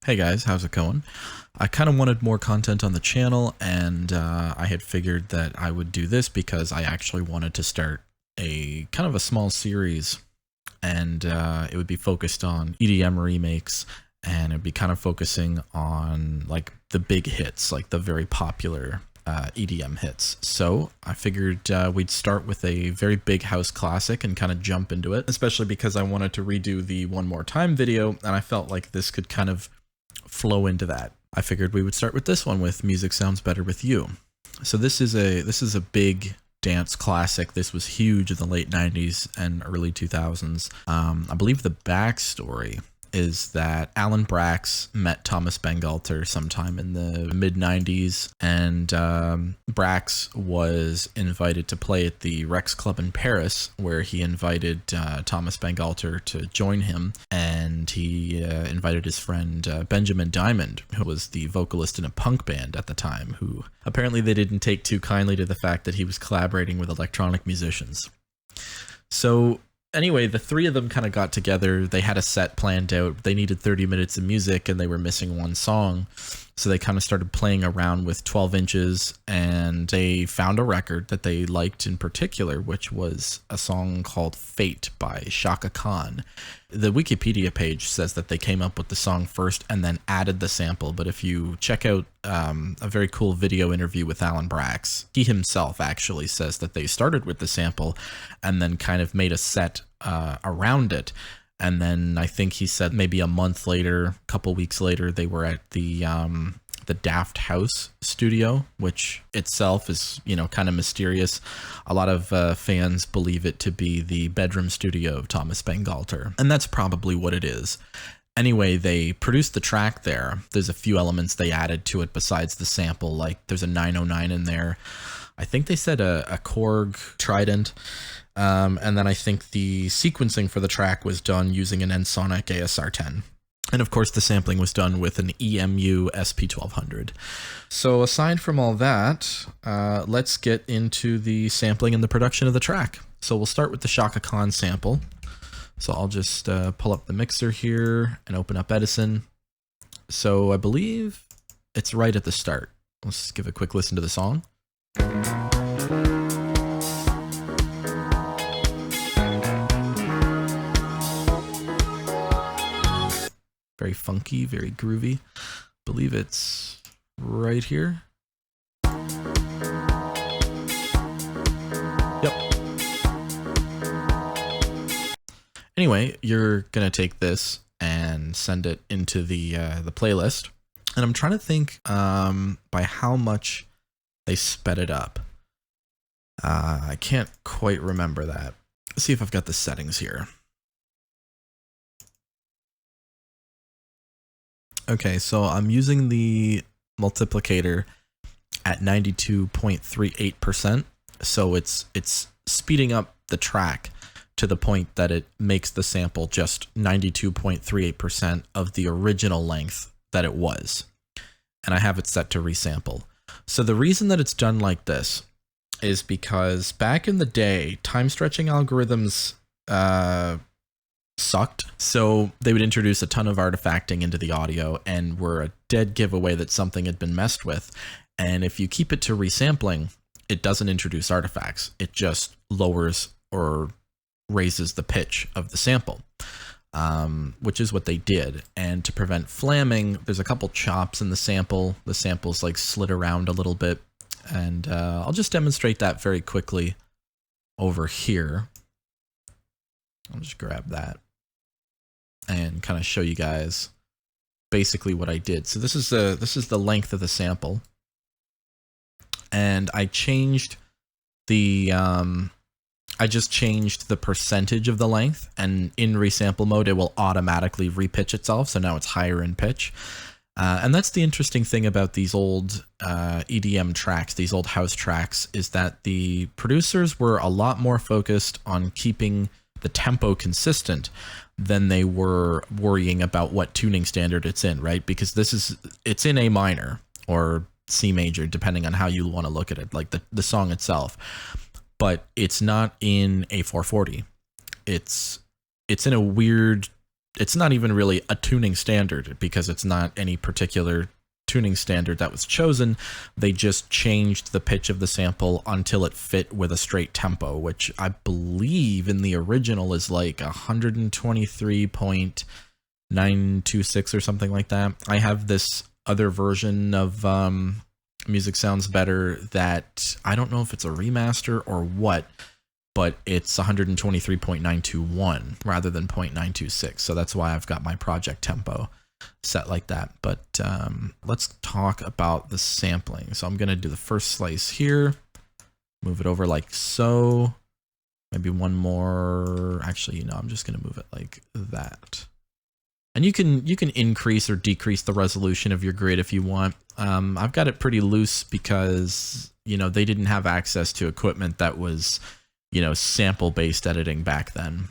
Hey guys, how's it going? I kind of wanted more content on the channel, and I had figured that I would do this because I actually wanted to start a kind of a small series, and it would be focused on EDM remakes, and it'd be kind of focusing on like the big hits, like the very popular EDM hits. So I figured we'd start with a very big house classic and kind of jump into it, especially because I wanted to redo the One More Time video, and I felt like this could kind of flow into that. I figured we would start with this one with Music Sounds Better With You. So this is a big dance classic. This was huge in the late 90s and early 2000s. I believe the backstory is that Alan Braxe met Thomas Bangalter sometime in the mid 90s, and Braxe was invited to play at the Rex Club in Paris, where he invited Thomas Bangalter to join him, and he invited his friend Benjamin Diamond, who was the vocalist in a punk band at the time, who apparently they didn't take too kindly to the fact that he was collaborating with electronic musicians. So anyway, the three of them kind of got together. They had a set planned out. They needed 30 minutes of music and they were missing one song. So they kind of started playing around with 12 inches, and they found a record that they liked in particular, which was a song called Fate by Chaka Khan. The Wikipedia page says that they came up with the song first and then added the sample. But if you check out a very cool video interview with Alan Braxe, he himself actually says that they started with the sample and then kind of made a set around it. And then I think he said maybe a month later, a couple weeks later, they were at the Daft House studio, which itself is, you know, kind of mysterious. A lot of fans believe it to be the bedroom studio of Thomas Bangalter, and that's probably what it is. Anyway, they produced the track there. There's a few elements they added to it besides the sample, like there's a 909 in there. I think they said a Korg Trident. And then I think the sequencing for the track was done using an Ensoniq ASR10. And of course, the sampling was done with an EMU SP1200. So aside from all that, let's get into the sampling and the production of the track. So we'll start with the Chaka Khan sample. So I'll just pull up the mixer here and open up Edison. So I believe it's right at the start. Let's give a quick listen to the song. Very funky, very groovy. Believe it's right here. Yep. Anyway, you're gonna take this and send it into the playlist. And I'm trying to think by how much they sped it up. I can't quite remember that. Let's see if I've got the settings here. Okay, so I'm using the multiplicator at 92.38%. So it's speeding up the track to the point that it makes the sample just 92.38% of the original length that it was. And I have it set to resample. So the reason that it's done like this is because back in the day, time stretching algorithms sucked. So they would introduce a ton of artifacting into the audio and were a dead giveaway that something had been messed with. And if you keep it to resampling, it doesn't introduce artifacts. It just lowers or raises the pitch of the sample, which is what they did. And to prevent flamming, there's a couple chops in the sample. The sample's like slid around a little bit. And I'll just demonstrate that very quickly over here. I'll just grab that and kind of show you guys basically what I did. So this is the length of the sample, and I changed the I just changed the percentage of the length, and in resample mode it will automatically repitch itself, so now it's higher in pitch. And that's the interesting thing about these old EDM tracks, these old house tracks, is that the producers were a lot more focused on keeping the tempo consistent than they were worrying about what tuning standard it's in, right? Because it's in A minor or C major, depending on how you want to look at it, like the song itself. But it's not in A440. It's in a weird it's not even really a tuning standard because it's not any particular tuning standard that was chosen. They just changed the pitch of the sample until it fit with a straight tempo, which I believe in the original is like 123.926 or something like that. I have this other version of Music Sounds Better that I don't know if it's a remaster or what, but it's 123.921 rather than 0.926. So that's why I've got my project tempo set like that. But let's talk about the sampling. So I'm going to do the first slice here, move it over like so. Maybe one more. Actually, you know, I'm just going to move it like that. And you can increase or decrease the resolution of your grid if you want. I've got it pretty loose because, you know, they didn't have access to equipment that was, you know, sample-based editing back then.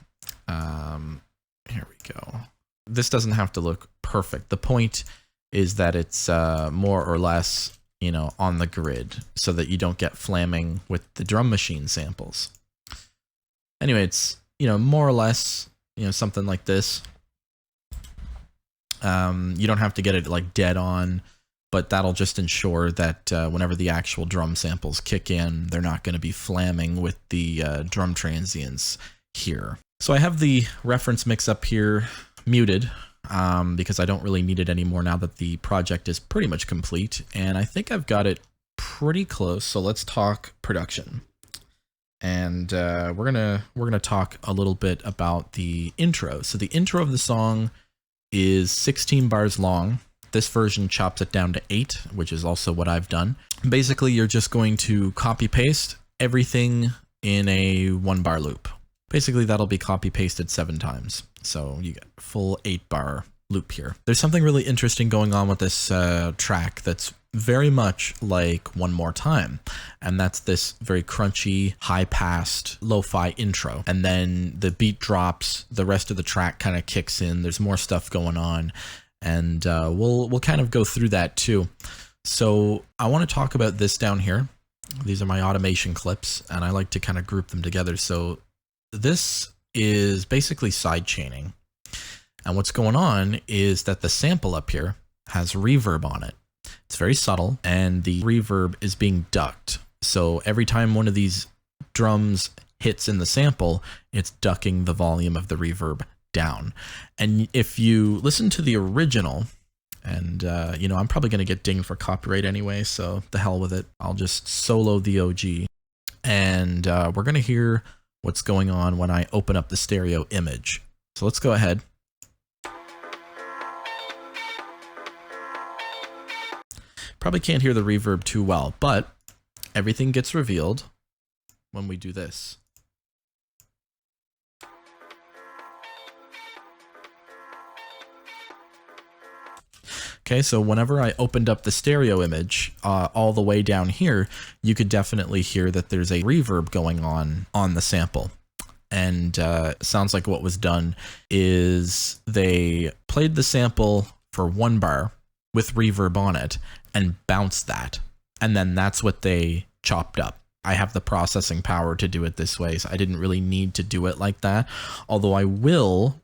Here we go. This doesn't have to look perfect. The point is that it's more or less, you know, on the grid so that you don't get flamming with the drum machine samples. Anyway, it's, you know, more or less, you know, something like this. You don't have to get it like dead on, but that'll just ensure that whenever the actual drum samples kick in, they're not going to be flamming with the drum transients here. So I have the reference mix up here muted because I don't really need it anymore now that the project is pretty much complete, and I think I've got it pretty close. So let's talk production, and we're gonna talk a little bit about the intro. So the intro of the song is 16 bars long. This version chops it down to 8, which is also what I've done. Basically, you're just going to copy paste everything in a 1-bar loop. Basically, that'll be copy pasted 7 times. So you get a full 8-bar loop here. There's something really interesting going on with this track that's very much like One More Time, and that's this very crunchy, high-passed, lo-fi intro. And then the beat drops, the rest of the track kind of kicks in, there's more stuff going on, and we'll kind of go through that too. So I want to talk about this down here. These are my automation clips, and I like to kind of group them together. So this is basically side chaining, and what's going on is that the sample up here has reverb on it. It's very subtle, and the reverb is being ducked. So every time one of these drums hits in the sample, it's ducking the volume of the reverb down. And if you listen to the original, and you know, I'm probably going to get dinged for copyright anyway, so the hell with it. I'll just solo the OG, and we're going to hear what's going on when I open up the stereo image. So let's go ahead. Probably can't hear the reverb too well, but everything gets revealed when we do this. Okay, so whenever I opened up the stereo image all the way down here, you could definitely hear that there's a reverb going on the sample. And it sounds like what was done is they played the sample for 1 bar with reverb on it and bounced that, and then that's what they chopped up. I have the processing power to do it this way, so I didn't really need to do it like that, although I will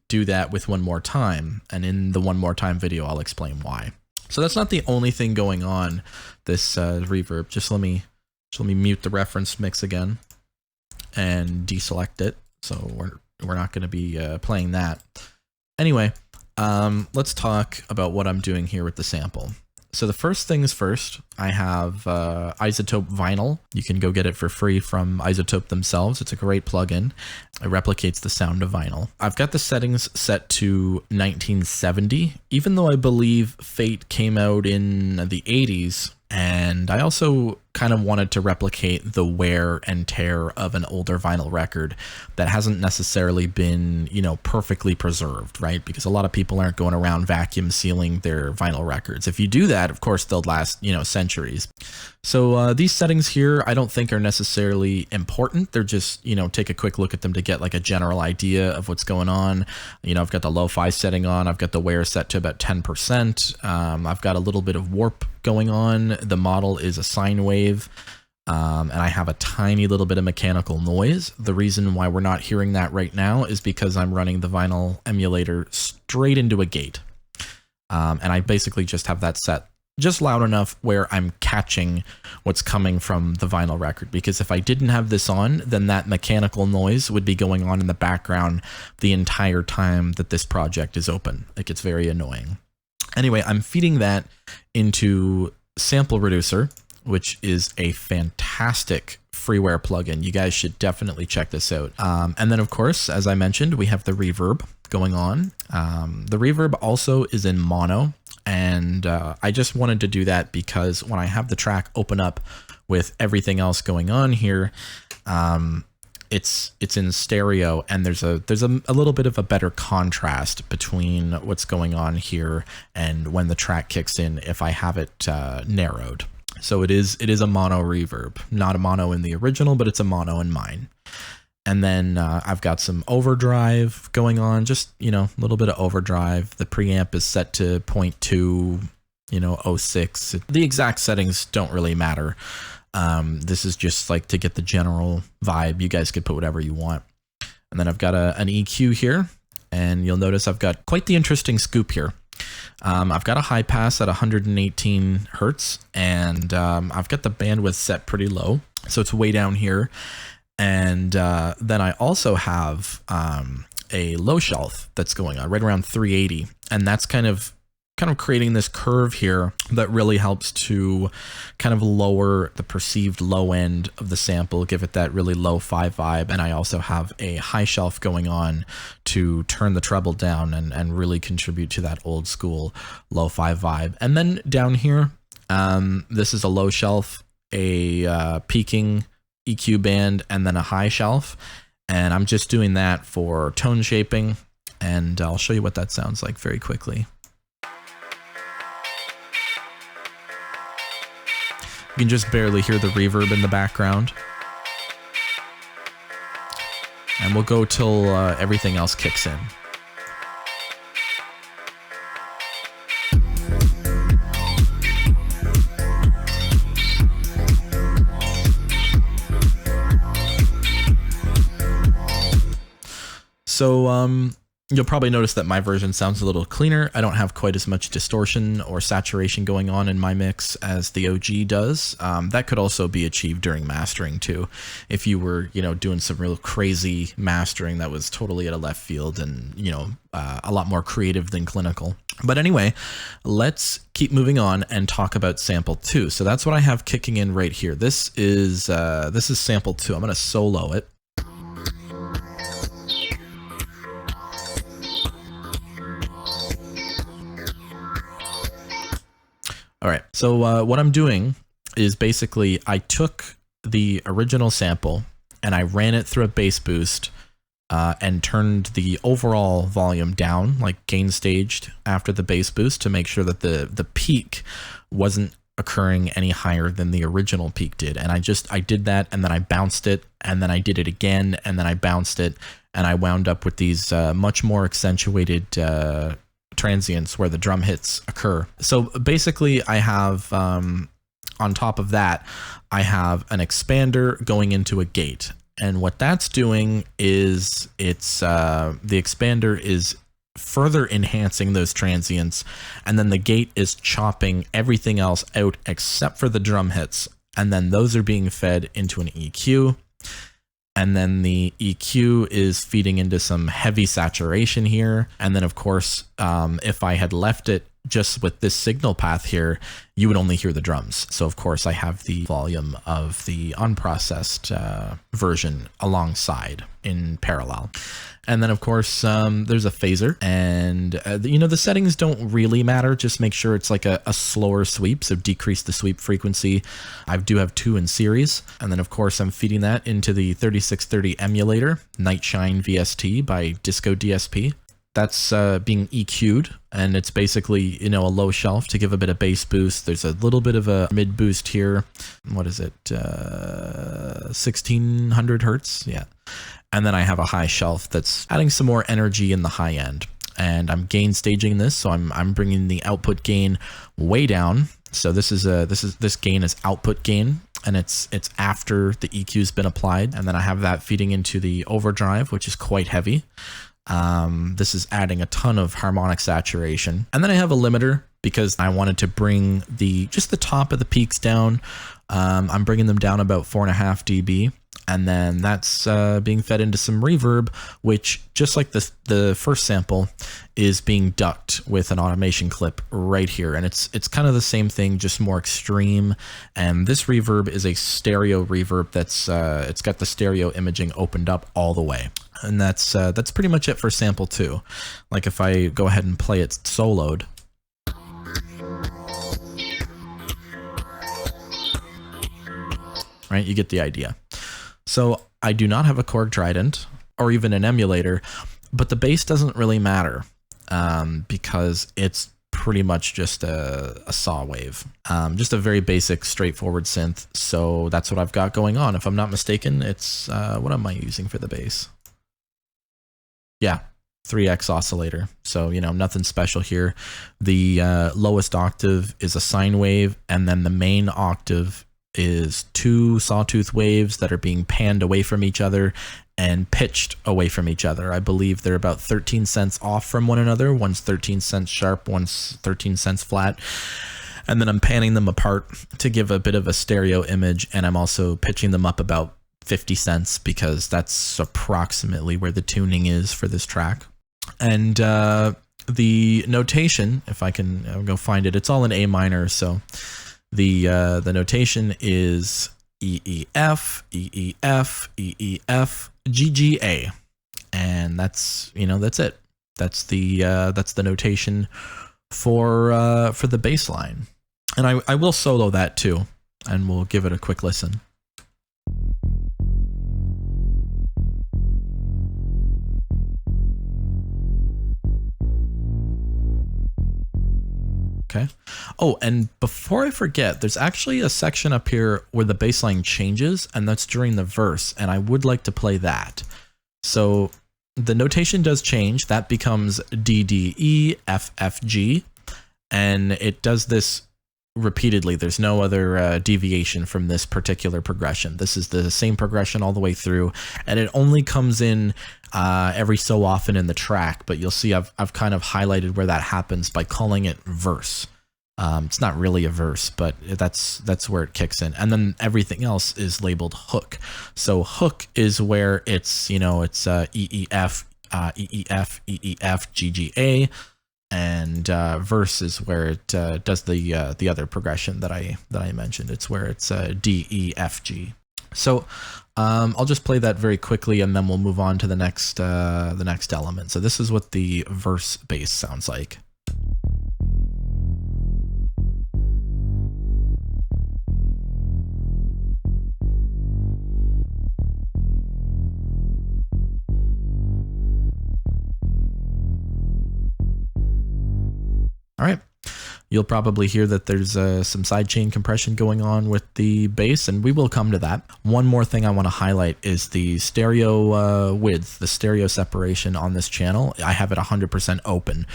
do that with One More Time, and in the One More Time video I'll explain why. So that's not the only thing going on, this reverb. Just let me mute the reference mix again and deselect it, so we're not going to be playing that. Anyway, let's talk about what I'm doing here with the sample. So the first things first, I have Isotope Vinyl. You can go get it for free from Isotope themselves. It's a great plugin. It replicates the sound of vinyl. I've got the settings set to 1970, even though I believe Fate came out in the 80s. And I also kind of wanted to replicate the wear and tear of an older vinyl record that hasn't necessarily been, you know, perfectly preserved, right? Because a lot of people aren't going around vacuum sealing their vinyl records. If you do that, of course, they'll last, you know, centuries. So these settings here, I don't think are necessarily important. They're just, you know, take a quick look at them to get like a general idea of what's going on. You know, I've got the lo-fi setting on. I've got the wear set to about 10%. I've got a little bit of warp going on. The model is a sine wave. And I have a tiny little bit of mechanical noise. The reason why we're not hearing that right now is because I'm running the vinyl emulator straight into a gate. And I basically just have that set just loud enough where I'm catching what's coming from the vinyl record. Because if I didn't have this on, then that mechanical noise would be going on in the background the entire time that this project is open. It gets very annoying. Anyway, I'm feeding that into Sample Reducer, which is a fantastic freeware plugin. You guys should definitely check this out. And then, of course, as I mentioned, we have the reverb going on. The reverb also is in mono, and I just wanted to do that because when I have the track open up with everything else going on here, it's in stereo, and there's a little bit of a better contrast between what's going on here and when the track kicks in if I have it narrowed. So it is a mono reverb, not a mono in the original, but it's a mono in mine. And then I've got some overdrive going on, just, a little bit of overdrive. The preamp is set to 0.2, 06. The exact settings don't really matter. This is just like to get the general vibe. You guys could put whatever you want. And then I've got an EQ here, and you'll notice I've got quite the interesting scoop here. I've got a high pass at 118 hertz, and I've got the bandwidth set pretty low, so it's way down here. And then I also have a low shelf that's going on right around 380, and that's kind of creating this curve here that really helps to kind of lower the perceived low end of the sample, give it that really lo-fi vibe. And I also have a high shelf going on to turn the treble down and really contribute to that old school lo-fi vibe. And then down here, this is a low shelf, a peaking EQ band, and then a high shelf. And I'm just doing that for tone shaping, and I'll show you what that sounds like very quickly. You can just barely hear the reverb in the background. And we'll go till everything else kicks in. So, you'll probably notice that my version sounds a little cleaner. I don't have quite as much distortion or saturation going on in my mix as the OG does. That could also be achieved during mastering too. If you were, doing some real crazy mastering that was totally at a left field and, a lot more creative than clinical. But anyway, let's keep moving on and talk about sample 2. So that's what I have kicking in right here. This is sample 2. I'm going to solo it. All right, so what I'm doing is basically I took the original sample and I ran it through a bass boost and turned the overall volume down, like gain staged after the bass boost, to make sure that the peak wasn't occurring any higher than the original peak did. And I did that, and then I bounced it, and then I did it again, and then I bounced it, and I wound up with these much more accentuated transients where the drum hits occur. So basically I have on top of that, I have an expander going into a gate, and what that's doing is it's the expander is further enhancing those transients, and then the gate is chopping everything else out except for the drum hits, and then those are being fed into an EQ. And then the EQ is feeding into some heavy saturation here. And then, of course, if I had left it just with this signal path here, you would only hear the drums. So, of course, I have the volume of the unprocessed version alongside in parallel. And then, of course, there's a phaser. And, the settings don't really matter. Just make sure it's like a slower sweep, so decrease the sweep frequency. I do have 2 in series. And then, of course, I'm feeding that into the 3630 emulator, Nightshine VST by Disco DSP. That's being EQ'd, and it's basically, a low shelf to give a bit of bass boost. There's a little bit of a mid boost here. What is it? 1600 hertz? Yeah. And then I have a high shelf that's adding some more energy in the high end. And I'm gain staging this, so I'm bringing the output gain way down. So this gain is output gain, and it's after the EQ's been applied. And then I have that feeding into the overdrive, which is quite heavy. This is adding a ton of harmonic saturation. And then I have a limiter because I wanted to bring just the top of the peaks down. I'm bringing them down about 4.5 dB. And then that's being fed into some reverb, which, just like the first sample, is being ducked with an automation clip right here. And it's kind of the same thing, just more extreme. And this reverb is a stereo reverb that's it's got the stereo imaging opened up all the way. And that's pretty much it for sample 2. Like if I go ahead and play it soloed, right, you get the idea. So I do not have a Korg Trident or even an emulator, but the bass doesn't really matter because it's pretty much just a saw wave, just a very basic, straightforward synth. So that's what I've got going on. If I'm not mistaken, it's what am I using for the bass? Yeah, 3X oscillator. So, you know, nothing special here. The lowest octave is a sine wave, and then the main octave is 2 sawtooth waves that are being panned away from each other and pitched away from each other. I believe they're about 13 cents off from one another. One's 13 cents sharp, one's 13 cents flat. And then I'm panning them apart to give a bit of a stereo image, and I'm also pitching them up about 50 cents because that's approximately where the tuning is for this track. And the notation, if I can go find it, it's all in A minor, so the notation is E E F E E F E E F G G A, and that's it. That's the notation for the bass line. And I will solo that too, and we'll give it a quick listen. Okay. Oh, and before I forget, there's actually a section up here where the bass line changes, and that's during the verse, and I would like to play that. So the notation does change. That becomes D, D, E, F, F, G, and it does this repeatedly. There's no other deviation from this particular progression. This is the same progression all the way through, and it only comes in every so often in the track, but you'll see I've kind of highlighted where that happens by calling it verse. It's not really a verse, but that's where it kicks in. And then everything else is labeled hook. So hook is where it's, it's E E F E E F E E F G G A, and verse is where it does the other progression that I mentioned. It's where it's D E F G. So I'll just play that very quickly, and then we'll move on to the next element. So this is what the verse bass sounds like. All right. You'll probably hear that there's some sidechain compression going on with the bass, and we will come to that. One more thing I want to highlight is the stereo width, the stereo separation on this channel. I have it 100% open.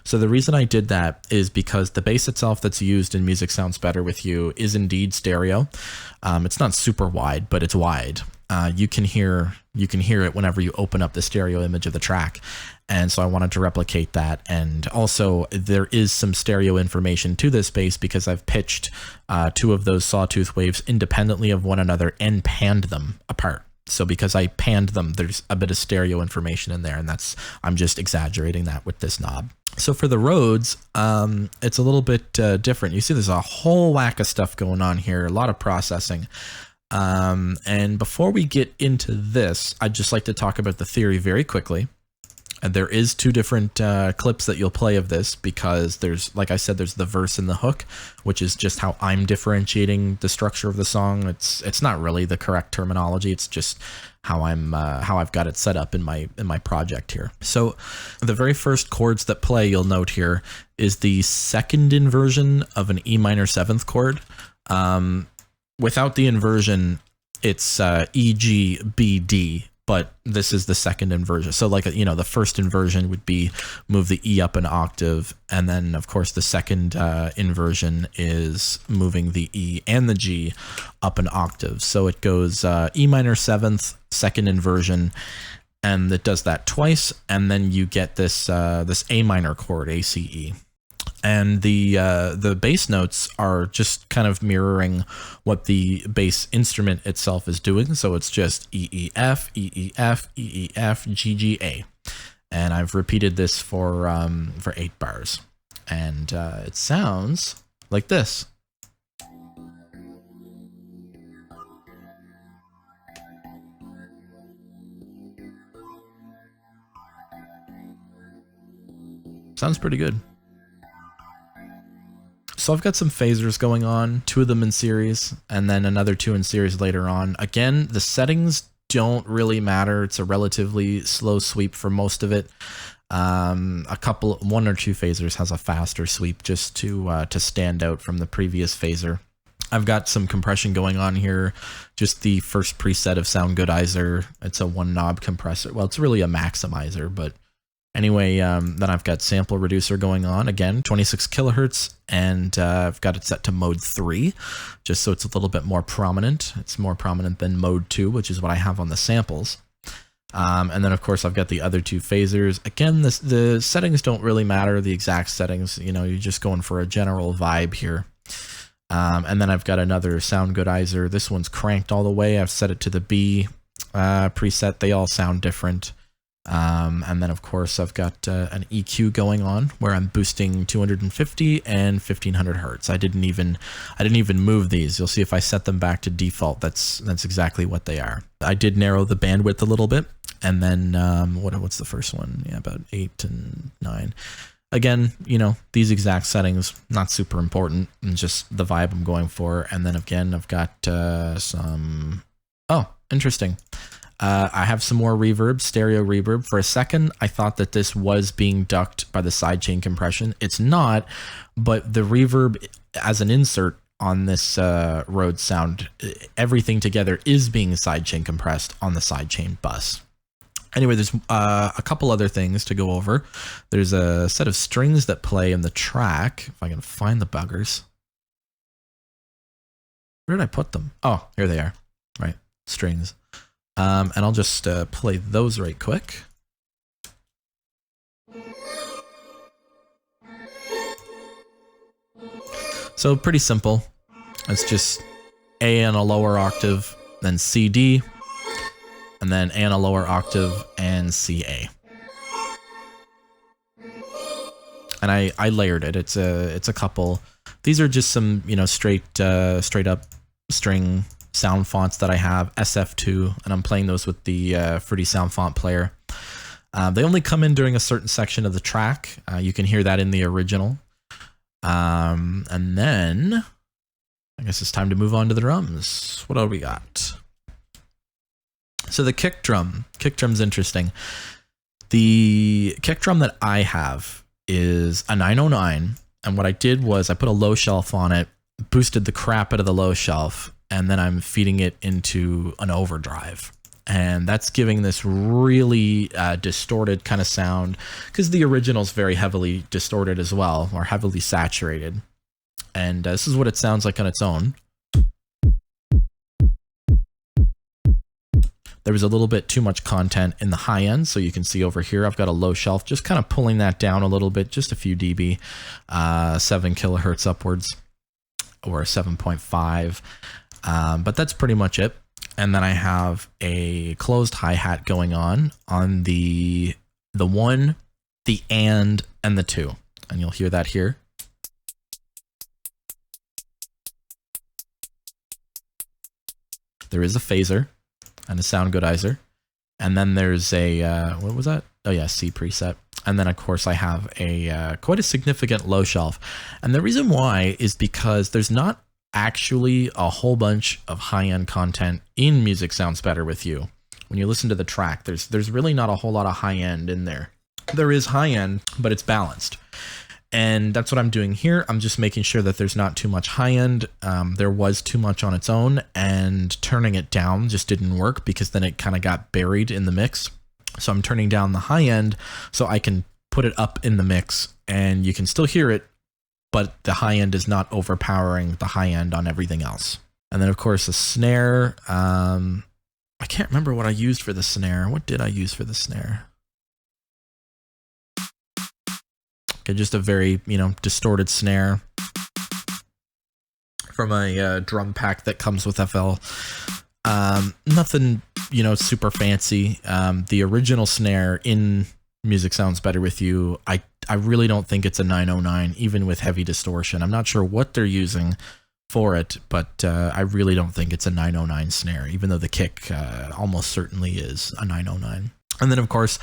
So the reason I did that is because the bass itself that's used in Music Sounds Better With You is indeed stereo. It's not super wide, but it's wide. You can hear it whenever you open up the stereo image of the track. And so I wanted to replicate that. And also there is some stereo information to this bass because I've pitched 2 of those sawtooth waves independently of one another and panned them apart. So because I panned them, there's a bit of stereo information in there, and I'm just exaggerating that with this knob. So for the Rhodes, it's a little bit different. You see there's a whole whack of stuff going on here, a lot of processing. And before we get into this, I'd just like to talk about the theory very quickly. And there is 2 different clips that you'll play of this because there's, like I said, there's the verse and the hook, which is just how I'm differentiating the structure of the song. It's not really the correct terminology. It's just how I've got it set up in my project here. So the very first chords that play, you'll note here, is the second inversion of an E minor 7th chord. Without the inversion, it's E, G, B, D. but this is the second inversion. So like, you know, the first inversion would be move the E up an octave. And then of course the second inversion is moving the E and the G up an octave. So it goes E minor 7th, second inversion, and it does that twice. And then you get this, this A minor chord, ACE. And the bass notes are just kind of mirroring what the bass instrument itself is doing. So it's just E, E, F, E, E, F, E, E, F, G, G, A. And I've repeated this for 8 bars. And it sounds like this. Sounds pretty good. So I've got some phasers going on, 2 of them in series, and then another 2 in series later on. Again, the settings don't really matter. It's a relatively slow sweep for most of it. 1 or 2 phasers has a faster sweep just to stand out from the previous phaser. I've got some compression going on here, just the first preset of Soundgoodizer. It's a 1 knob compressor. Well, it's really a maximizer, but anyway, then I've got sample reducer going on, again, 26 kilohertz, and I've got it set to mode 3, just so it's a little bit more prominent. It's more prominent than mode 2, which is what I have on the samples. And then, of course, I've got the other 2 phasers. Again, the settings don't really matter, the exact settings. You know, you're just going for a general vibe here. And then I've got another Soundgoodizer. This one's cranked all the way. I've set it to the B preset. They all sound different. And then of course I've got an EQ going on where I'm boosting 250 and 1500 hertz. I didn't even move these. You'll see if I set them back to default, that's exactly what they are. I did narrow the bandwidth a little bit, and then what's the first one? Yeah, about 8 and 9. Again, you know, these exact settings, not super important, and just the vibe I'm going for. And then again, I've got some, oh, interesting. I have some more reverb, stereo reverb. For a second, I thought that this was being ducked by the sidechain compression. It's not, but the reverb as an insert on this Rhodes sound, everything together is being sidechain compressed on the sidechain bus. Anyway, there's a couple other things to go over. There's a set of strings that play in the track. If I can find the buggers. Where did I put them? Oh, here they are. Right, strings. And I'll just play those right quick. So pretty simple. It's just A in a lower octave, then C, D, and then A in a lower octave and C, A. And I layered it. It's a couple. These are just some, you know, straight up string sound fonts that I have, SF2, and I'm playing those with the Fruity Sound Font Player. They only come in during a certain section of the track. You can hear that in the original. And then I guess it's time to move on to the drums. What do we got? So the kick drum. Kick drum's interesting. The kick drum that I have is a 909, and what I did was I put a low shelf on it, boosted the crap out of the low shelf, and then I'm feeding it into an overdrive. And that's giving this really distorted kind of sound, because the original's very heavily distorted as well, or heavily saturated. And this is what it sounds like on its own. There was a little bit too much content in the high end, so you can see over here I've got a low shelf, just kind of pulling that down a little bit, just a few dB, 7 kilohertz upwards, or 7.5. But that's pretty much it. And then I have a closed hi-hat going on the 1, the and the 2. And you'll hear that here. There is a phaser and a Soundgoodizer. And then there's a, what was that? Oh yeah, C preset. And then of course I have a quite a significant low shelf. And the reason why is because there's not actually a whole bunch of high-end content in Music Sounds Better With You. When you listen to the track, there's really not a whole lot of high-end in there. There is high-end, but it's balanced. And that's what I'm doing here. I'm just making sure that there's not too much high end. There was too much on its own, and turning it down just didn't work because then it kind of got buried in the mix. So I'm turning down the high end so I can put it up in the mix and you can still hear it, but the high end is not overpowering the high end on everything else. And then of course the snare, I can't remember what I used for the snare. What did I use for the snare? Okay, just a very, distorted snare from a drum pack that comes with FL. Nothing, super fancy. The original snare in Music Sounds Better With You, I really don't think it's a 909, even with heavy distortion. I'm not sure what they're using for it, but I really don't think it's a 909 snare, even though the kick almost certainly is a 909. And then, of course,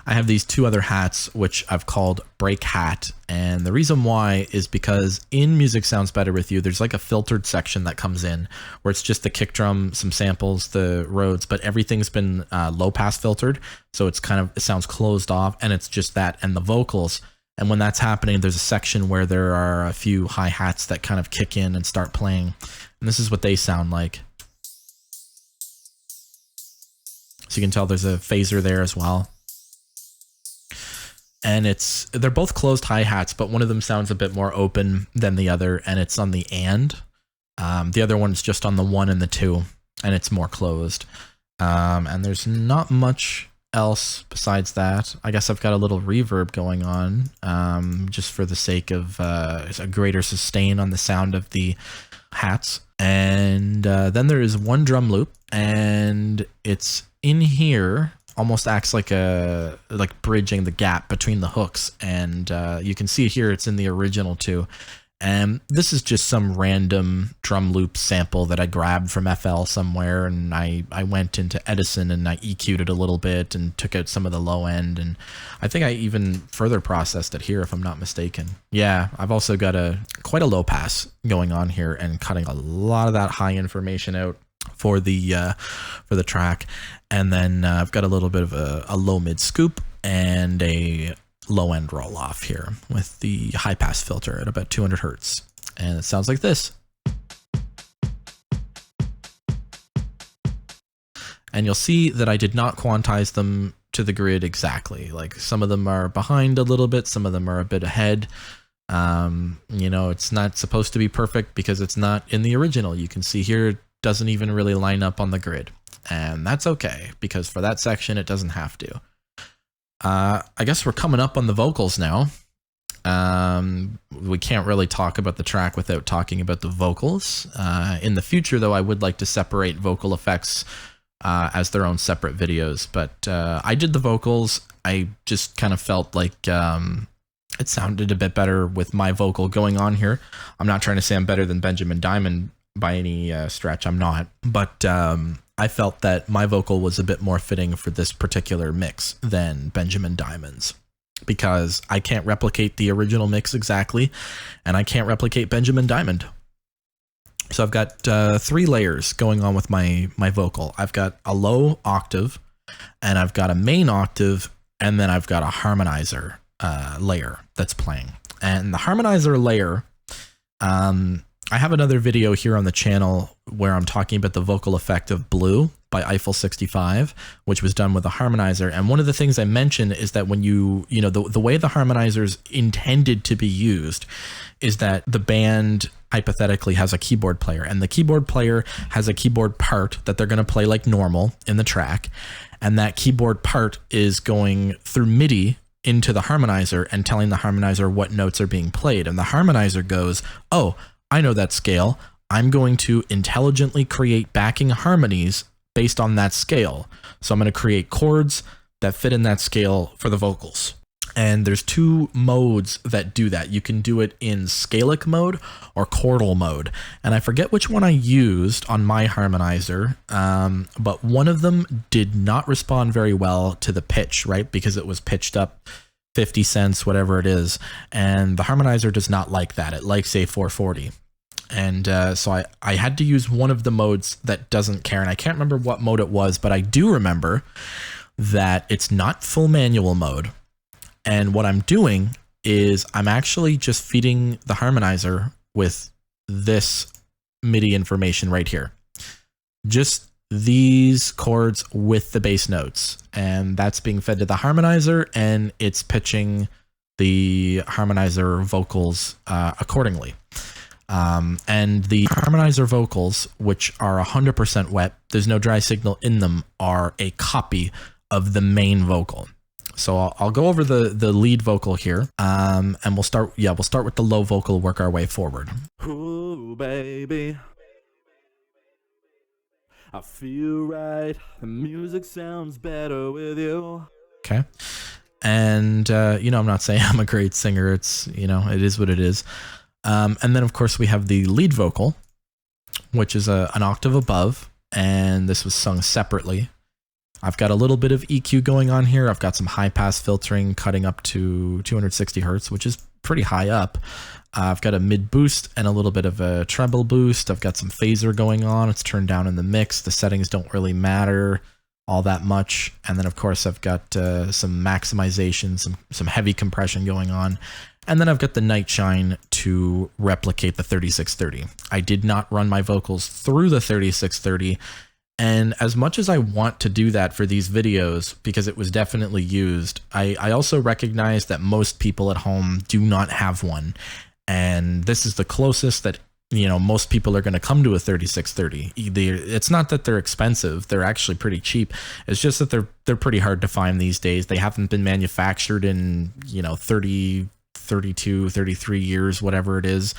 I have these two other hats, which I've called Break Hat. And the reason why is because in Music Sounds Better With You, there's like a filtered section that comes in where it's just the kick drum, some samples, the Rhodes, but everything's been low pass filtered. So it sounds closed off, and it's just that and the vocals. And when that's happening, there's a section where there are a few hi-hats that kind of kick in and start playing. And this is what they sound like. So you can tell there's a phaser there as well. And they're both closed hi-hats, but one of them sounds a bit more open than the other, and it's on the and. The other one's just on the 1 and the 2, and it's more closed. And there's not much else besides that. I guess I've got a little reverb going on, just for the sake of a greater sustain on the sound of the hats. And then there is one drum loop, and it's in here, almost acts like bridging the gap between the hooks, and you can see here it's in the original too. And this is just some random drum loop sample that I grabbed from FL somewhere, and I went into Edison and I EQ'd it a little bit and took out some of the low end, and I think I even further processed it here if I'm not mistaken. Yeah, I've also got quite a low pass going on here and cutting a lot of that high information out for the track. And then I've got a little bit of a low mid scoop and a low end roll off here with the high pass filter at about 200 hertz. And it sounds like this. And you'll see that I did not quantize them to the grid exactly. Like some of them are behind a little bit, some of them are a bit ahead. It's not supposed to be perfect because it's not in the original. You can see here, it doesn't even really line up on the grid. And that's okay, because for that section, it doesn't have to. I guess we're coming up on the vocals now. We can't really talk about the track without talking about the vocals. In the future, though, I would like to separate vocal effects as their own separate videos. But I did the vocals. I just kind of felt like it sounded a bit better with my vocal going on here. I'm not trying to say I'm better than Benjamin Diamond by any stretch. I'm not. But I felt that my vocal was a bit more fitting for this particular mix than Benjamin Diamond's, because I can't replicate the original mix exactly, and I can't replicate Benjamin Diamond. So I've got 3 layers going on with my vocal. I've got a low octave, and I've got a main octave, and then I've got a harmonizer layer that's playing. And the harmonizer layer, I have another video here on the channel where I'm talking about the vocal effect of Blue by Eiffel 65, which was done with a harmonizer. And one of the things I mentioned is that when the way the harmonizer's intended to be used is that the band hypothetically has a keyboard player, and the keyboard player has a keyboard part that they're going to play like normal in the track. And that keyboard part is going through MIDI into the harmonizer and telling the harmonizer what notes are being played. And the harmonizer goes, oh, I know that scale. I'm going to intelligently create backing harmonies based on that scale. So I'm going to create chords that fit in that scale for the vocals. And there's 2 modes that do that. You can do it in scalic mode or chordal mode. And I forget which one I used on my harmonizer, but one of them did not respond very well to the pitch, right? Because it was pitched up 50 cents, whatever it is. And the harmonizer does not like that. It likes a 440. And so I had to use one of the modes that doesn't care. And I can't remember what mode it was, but I do remember that it's not full manual mode. And what I'm doing is I'm actually just feeding the harmonizer with this MIDI information right here. Just these chords with the bass notes, and that's being fed to the harmonizer, and it's pitching the harmonizer vocals accordingly. And the harmonizer vocals, which are 100% wet, there's no dry signal in them, are a copy of the main vocal. So I'll go over the lead vocal here, and we'll start with the low vocal, work our way forward. Ooh, baby, I feel right. The music sounds better with you. Okay. And, I'm not saying I'm a great singer. It's, it is what it is. And then, of course, we have the lead vocal, which is an octave above, and this was sung separately. I've got a little bit of EQ going on here. I've got some high-pass filtering cutting up to 260 hertz, which is pretty high up. I've got a mid-boost and a little bit of a treble boost. I've got some phaser going on. It's turned down in the mix. The settings don't really matter all that much. And then, of course, I've got some maximization, some heavy compression going on. And then I've got the night shine to replicate the 3630. I did not run my vocals through the 3630. And as much as I want to do that for these videos, because it was definitely used, I also recognize that most people at home do not have one. And this is the closest that, most people are going to come to a 3630. It's not that they're expensive. They're actually pretty cheap. It's just that they're pretty hard to find these days. They haven't been manufactured in, 30, 32, 33 years, whatever it is.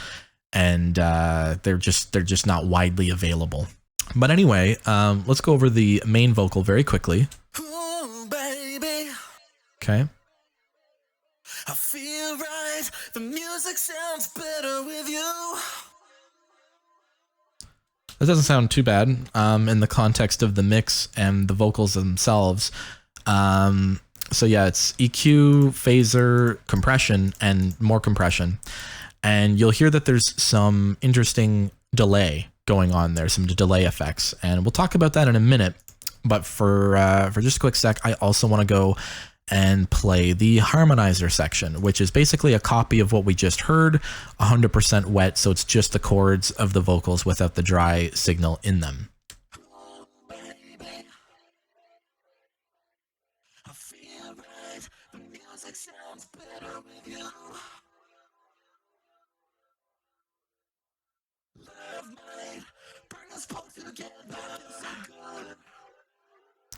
And they're just not widely available. But anyway, let's go over the main vocal very quickly. Ooh, baby, Okay. I feel right. The music sounds better with you. That doesn't sound too bad in the context of the mix and the vocals themselves. So yeah, it's EQ, phaser, compression, and more compression. And you'll hear that there's some interesting delay going on there, some delay effects, and we'll talk about that in a minute. But for just a quick sec, I also want to go and play the harmonizer section, which is basically a copy of what we just heard, 100% wet, so it's just the chords of the vocals without the dry signal in them.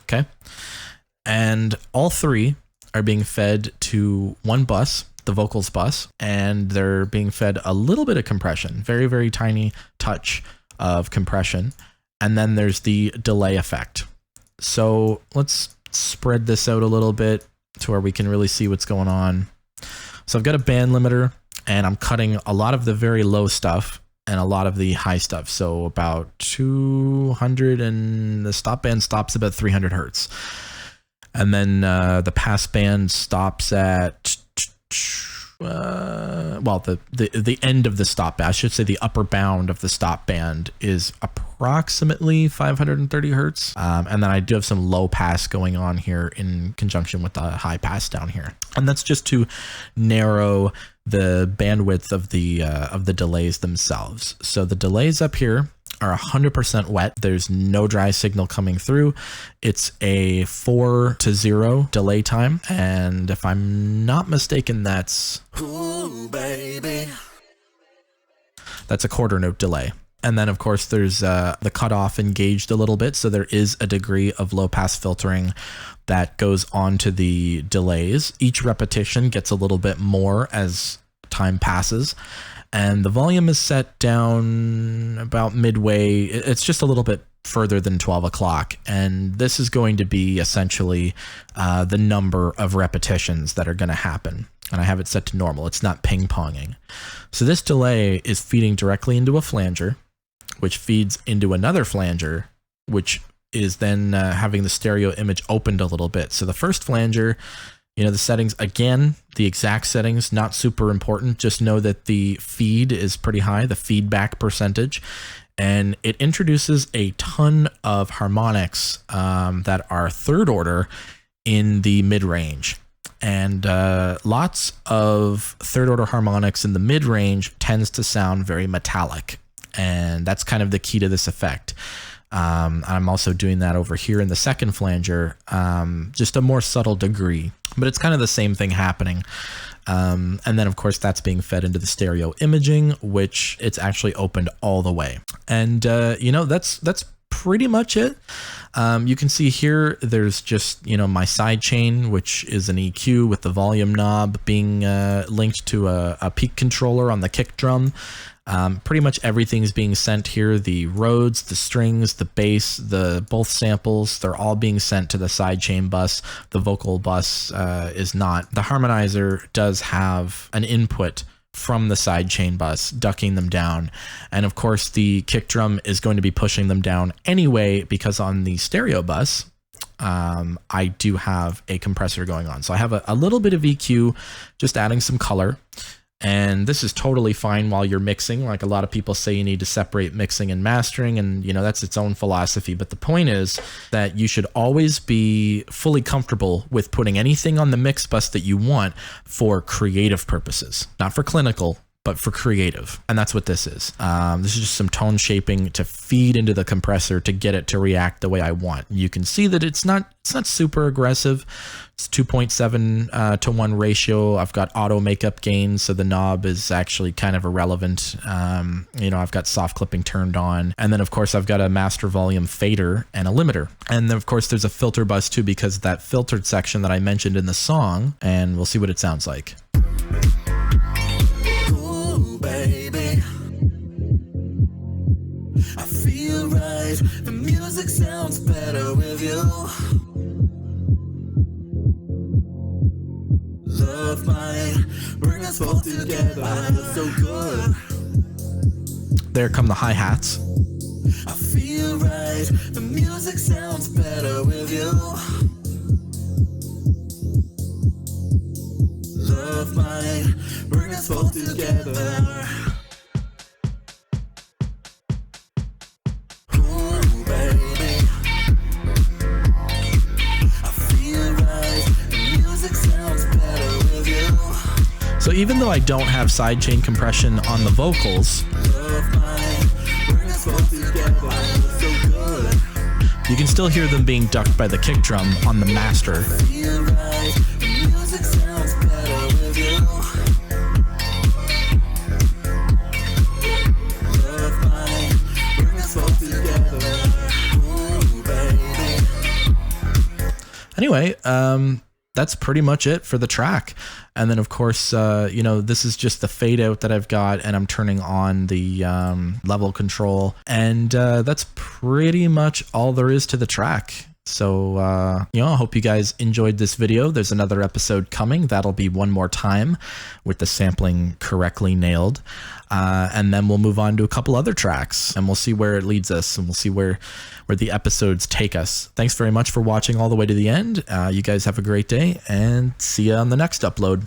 Okay, and all three are being fed to one bus, the vocals bus, and they're being fed a little bit of compression, very, very tiny touch of compression, and then there's the delay effect. So let's spread this out a little bit to where we can really see what's going on. So I've got a band limiter, and I'm cutting a lot of the very low stuff and a lot of the high stuff. So about 200, and the stop band stops about 300 hertz. And then the pass band stops at, the end of the stop band, I should say the upper bound of the stop band is approximately 530 hertz. And then I do have some low pass going on here in conjunction with the high pass down here. And that's just to narrow the bandwidth of the delays themselves. So the delays up here are 100% wet. There's no dry signal coming through. It's a 4 to 0 delay time. And if I'm not mistaken, that's... Ooh, baby. That's a quarter note delay. And then, of course, there's the cutoff engaged a little bit. So there is a degree of low pass filtering that goes on to the delays. Each repetition gets a little bit more as time passes. And the volume is set down about midway. It's just a little bit further than 12 o'clock. And this is going to be essentially the number of repetitions that are going to happen. And I have it set to normal. It's not ping-ponging. So this delay is feeding directly into a flanger, which feeds into another flanger, which is then having the stereo image opened a little bit. So the first flanger, the settings, again, the exact settings, not super important. Just know that the feed is pretty high, the feedback percentage, and it introduces a ton of harmonics that are third order in the mid-range. And lots of third order harmonics in the mid-range tends to sound very metallic. And that's kind of the key to this effect. I'm also doing that over here in the second flanger, just a more subtle degree, but it's kind of the same thing happening. And then of course that's being fed into the stereo imaging, which it's actually opened all the way. And, you know, that's pretty much it. You can see here, there's just, you know, my side chain, which is an EQ with the volume knob being linked to a peak controller on the kick drum. Pretty much everything's being sent here. The Rhodes, the strings, the bass, both samples, they're all being sent to the sidechain bus. The vocal bus is not. The harmonizer does have an input from the sidechain bus, ducking them down. And of course, the kick drum is going to be pushing them down anyway, because on the stereo bus, I do have a compressor going on. So I have a little bit of EQ, just adding some color. And this is totally fine while you're mixing. Like a lot of people say, you need to separate mixing and mastering, and you know, that's its own philosophy. But the point is that you should always be fully comfortable with putting anything on the mix bus that you want for creative purposes, not for clinical, but for creative. And that's what this is. This is just some tone shaping to feed into the compressor to get it to react the way I want. You can see that it's not super aggressive. It's 2.7 to 1 ratio. I've got auto makeup gain, so the knob is actually kind of irrelevant. You know, I've got soft clipping turned on. And then of course I've got a master volume fader and a limiter. And then of course there's a filter bus too, because of that filtered section that I mentioned in the song, and we'll see what it sounds like. Baby, I feel right. The music sounds better with you. Love might bring us both together. So good. There come the hi-hats. I feel right. The music sounds better with you. Love might bring us both together. Ooh, baby, I feel right. The music sounds better with you. So even though I don't have sidechain compression on the vocals, Love might bring us both together. So good. you can still hear them being ducked by the kick drum on the master. Feel right. The music sounds better with you. Love might bring us both together. Ooh, baby. Anyway, that's pretty much it for the track. And then of course, you know, this is just the fade out that I've got, and I'm turning on the level control, and that's pretty much all there is to the track. So, you know, I hope you guys enjoyed this video. There's another episode coming. That'll be One More Time with the sampling correctly nailed. And then we'll move on to a couple other tracks, and we'll see where it leads us, and we'll see where the episodes take us. Thanks very much for watching all the way to the end. You guys have a great day, and see you on the next upload.